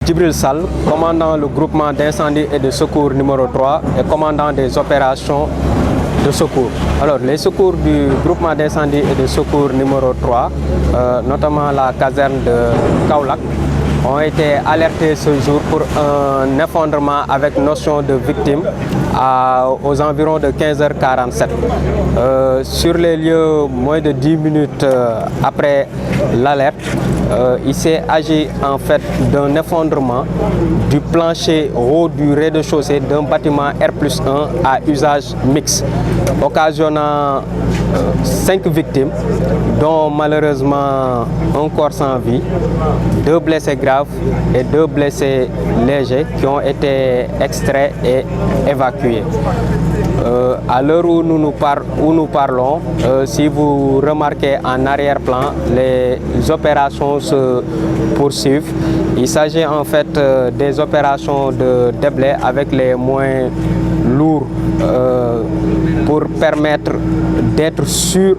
Djibril Sall, commandant le groupement d'incendie et de secours numéro 3 et commandant des opérations de secours. Alors, les secours du groupement d'incendie et de secours numéro 3, notamment la caserne de Kaolack, ont été alertés ce jour pour un effondrement avec notion de victime aux environs de 15h47. Sur les lieux, moins de 10 minutes après l'alerte, il s'est agi en fait d'un effondrement du plancher haut du rez-de-chaussée d'un bâtiment R+1 à usage mixte, occasionnant 5 victimes, dont malheureusement un corps sans vie, 2 blessés graves et 2 blessés légers qui ont été extraits et évacués. À l'heure où nous parlons, si vous remarquez en arrière-plan, les opérations se poursuivent. Il s'agit en fait des opérations de déblai avec les moyens lourds pour permettre d'être sûr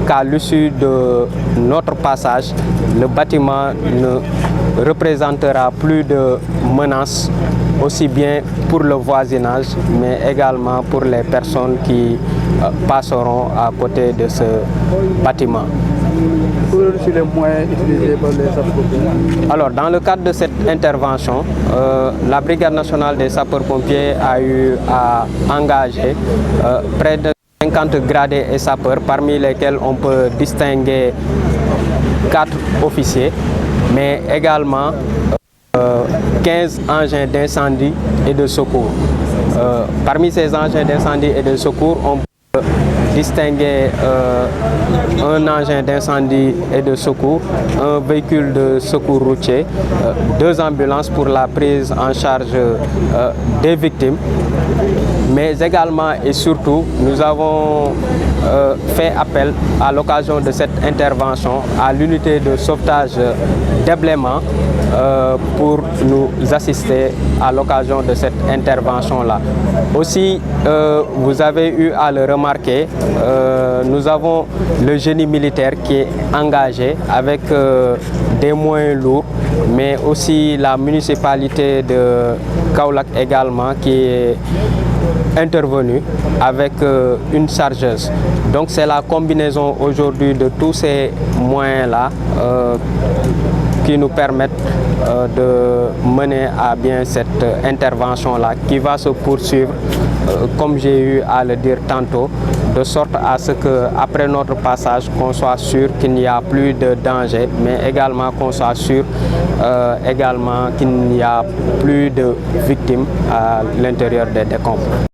qu'à l'issue de notre passage, le bâtiment ne représentera plus de menaces, aussi bien pour le voisinage, mais également pour les personnes qui passeront à côté de ce bâtiment. Sur les moyens utilisés par les sapeurs-pompiers? Alors, dans le cadre de cette intervention, la Brigade nationale des sapeurs-pompiers a eu à engager près de 50 gradés et sapeurs, parmi lesquels on peut distinguer 4 officiers, mais également 15 engins d'incendie et de secours. Parmi ces engins d'incendie et de secours, on peut distinguer un engin d'incendie et de secours, un véhicule de secours routier, 2 ambulances pour la prise en charge des victimes, mais également et surtout, nous avons fait appel à l'occasion de cette intervention à l'unité de sauvetage déblaiement pour nous assister à l'occasion de cette intervention-là. Aussi, vous avez eu à le remarquer, nous avons le génie militaire qui est engagé avec des moyens lourds, mais aussi la municipalité de Kaolack également qui est intervenue avec une chargeuse. Donc c'est la combinaison aujourd'hui de tous ces moyens-là qui nous permettent de mener à bien cette intervention-là qui va se poursuivre, comme j'ai eu à le dire tantôt, de sorte à ce qu'après notre passage, qu'on soit sûr qu'il n'y a plus de danger, mais également qu'on soit sûr également qu'il n'y a plus de victimes à l'intérieur des décombres.